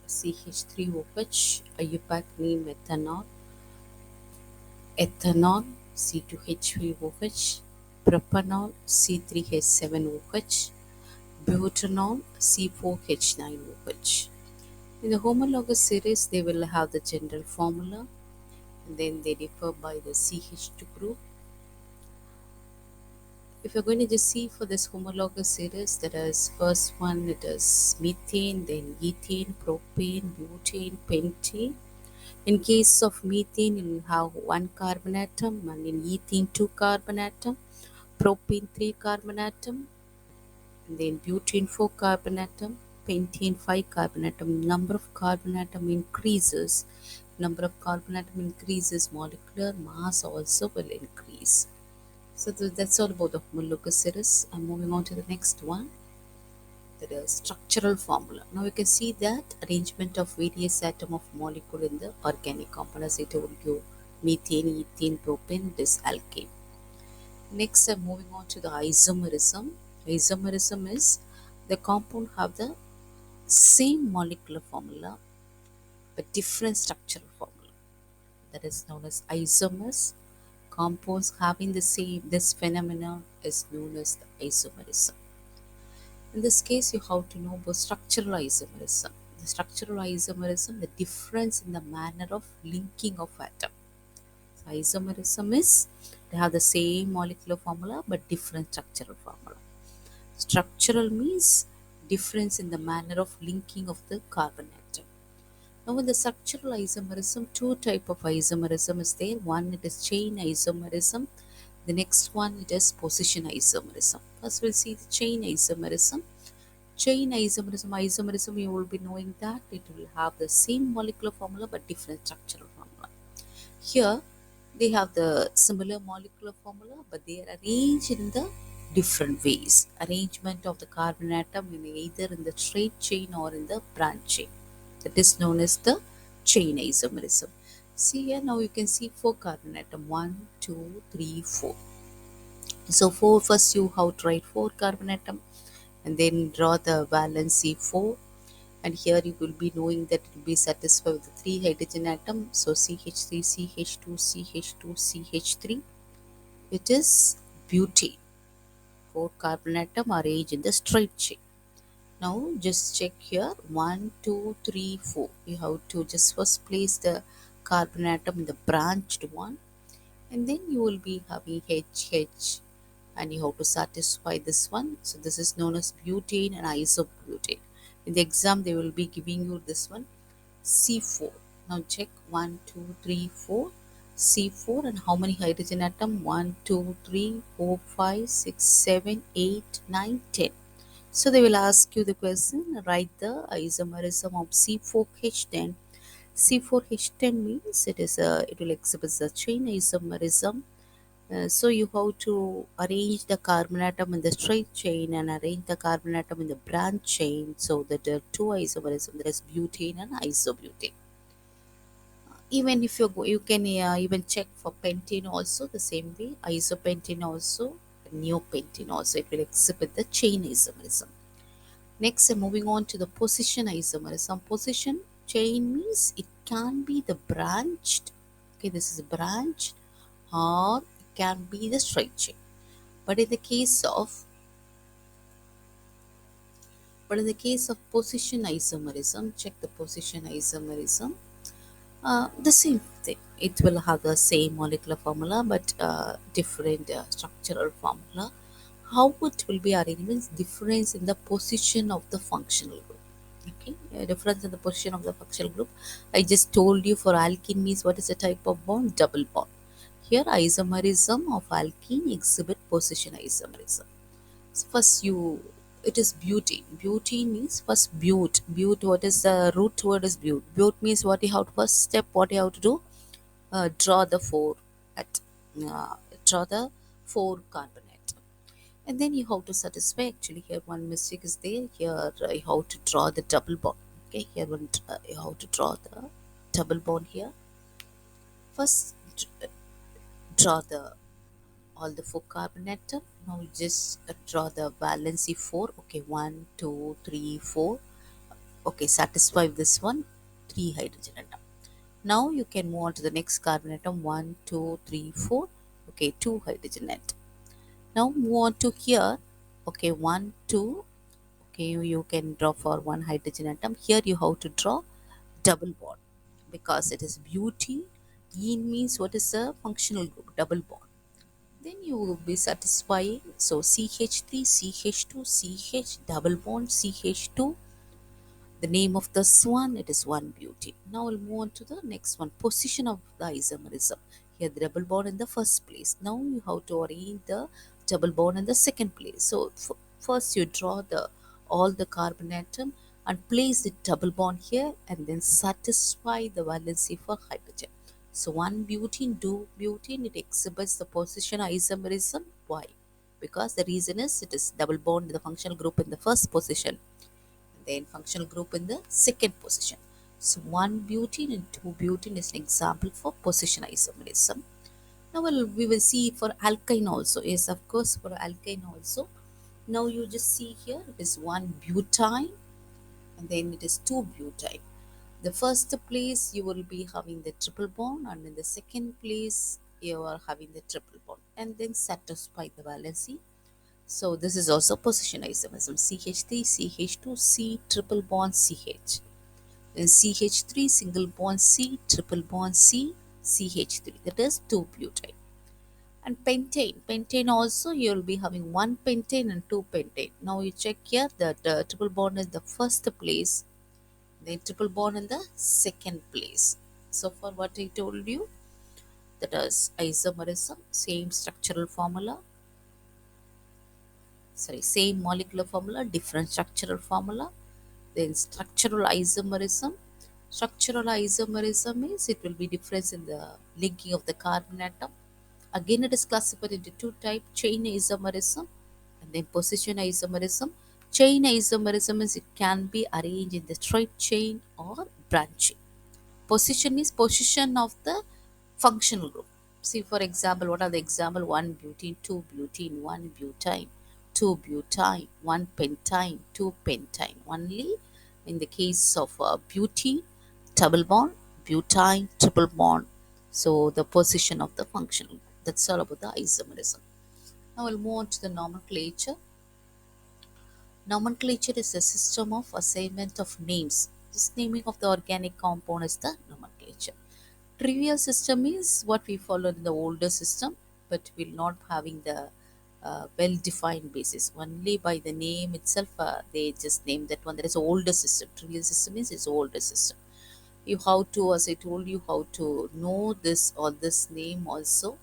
CH3OH, iupacmine methanol, ethanol, C2H5OH, propanol, C3H7OH, butanol, C4H9OH. In the homologous series, they will have the general formula, and then they differ by the CH2 group. If you're going to just see for this homologous series, that is first one, it is methane, then ethane, propane, butane, pentane. In case of methane, you will have one carbon atom, and in ethane, two carbon atom, propane, three carbon atom, and then butane, four carbon atom, pentane, five carbon atom. Number of carbon atom increases. Number of carbon atom increases, molecular mass also will increase. So that's all about the homologous series. I'm moving on to the next one. That is structural formula. Now you can see that arrangement of various atom of molecule in the organic compound. As I told you, methane, ethane, propane, this alkane. Next, I'm moving on to the isomerism. Isomerism is the compound have the same molecular formula but different structural formula. That is known as isomers. Compounds having the same this phenomena is known as the isomerism. In this case, you have to know about structural isomerism. The structural isomerism, the difference in the manner of linking of atom. So isomerism is they have the same molecular formula but different structural formula. Structural means difference in the manner of linking of the carbon atom. Now in the structural isomerism, two type of isomerism is there. One, it is chain isomerism. The next one, it is position isomerism. First we'll see the chain isomerism. Chain isomerism, you will be knowing that it will have the same molecular formula but different structural formula. Here they have the similar molecular formula but they are arranged in the different ways. Arrangement of the carbon atom in either in the straight chain or in the branch chain. That is known as the chain isomerism. See here, now you can see four carbon atom, 1, 2, 3, 4. So four, first you have to write four carbon atom and then draw the valency 4, and here you will be knowing that it will be satisfied with the 3 hydrogen atom. So CH3, CH2, CH2, CH3. It is butane. 4 carbon atom arranged in the straight chain. Now just check here, 1, 2, 3, 4. You have to just first place the carbon atom in the branched one, and then you will be having HH, and you have to satisfy this one. So this is known as butane and isobutane. In the exam they will be giving you this one, C4. Now check 1, 2, 3, 4. C4, and how many hydrogen atom? 1, 2, 3, 4, 5, 6, 7, 8, 9, 10. So they will ask you the question, write the isomerism of C4H10. C4H10 means it will exhibit the chain isomerism. So you have to arrange the carbon atom in the straight chain and arrange the carbon atom in the branch chain, so that there are two isomerism, there is butane and isobutane. Even if you can even check for pentane also the same way, isopentane also, neopentane also, it will exhibit the chain isomerism. Next, moving on to the position isomerism. Position chain means it can be the branched. Okay, this is branched, or it can be the straight chain. But in the case of position isomerism, check the position isomerism. The same thing. It will have the same molecular formula but different structural formula. How it will be arranged means difference in the position of the functional group. Okay, difference in the position of the functional group. I just told you for alkene means what is the type of bond? Double bond. Here isomerism of alkene exhibit position isomerism. So first it is butane. Butane means first but. But, what is the root word is but. But means what you have to first step, what you have to do? Draw the four at uh, draw the four carbon atom. And then you have to satisfy, actually here one mistake is there. Here you have to draw the double bond. Okay, here you have to draw the double bond here. First draw the all the four carbon atom. Now you just draw the valency 4. Okay, 1, 2, 3, 4. Okay, satisfy this one, 3 hydrogen atom. Now you can move on to the next carbon atom, 1 2 3 4. Okay, 2 hydrogen atom. Now move on to here. Okay, 1 2. Okay, you can draw for one hydrogen atom. Here you have to draw double bond because it is beauty. Yin means what is the functional group? Double bond. Then you will be satisfying. So CH3, CH2, CH, double bond, CH2. The name of this one, it is one beauty. Now we'll move on to the next one. Position of the isomerism. Here the double bond in the first place. Now you have to arrange the double bond in the second place. So first you draw the all the carbon atom and place the double bond here and then satisfy the valency for hydrogen. So one butene, two butene, it exhibits the position isomerism. Why? Because the reason is it is double bond in the functional group in the first position, then functional group in the second position. So one butene and two butene is an example for position isomerism. Now we will see for alkyne also. Yes, of course, for alkyne also. Now you just see here it is one butene and then it is two butene. The first place you will be having the triple bond, and in the second place you are having the triple bond, and then satisfy the valency. So this is also position isomerism. CH3, CH2, C triple bond CH. Then CH3 single bond C triple bond C, CH3. That is 2 butane. And pentane. Pentane also you will be having one pentane and two pentane. Now you check here that triple bond in the first place, then triple bond in the second place. So for what I told you, that is isomerism, same structural formula, same molecular formula, different structural formula. Then structural isomerism is it will be difference in the linking of the carbon atom. Again it is classified into two types, chain isomerism and then position isomerism. Chain isomerism is it can be arranged in the straight chain or branching. Position is position of the functional group. See, for example, what are the example? 1 butene, 2 butene, 1 butane, 2 butane, 1 pentane, 2 pentane. Only in the case of butene, double bond, butane, triple bond. So, the position of the functional group. That's all about the isomerism. Now, we'll move on to the nomenclature. Nomenclature is a system of assignment of names. This naming of the organic compound is the nomenclature. Trivial system is what we followed in the older system, but we're not having the well-defined basis. Only by the name itself, they just name that one. That is older system. Trivial system is its older system. You how to, as I told you, how to know this or this name also.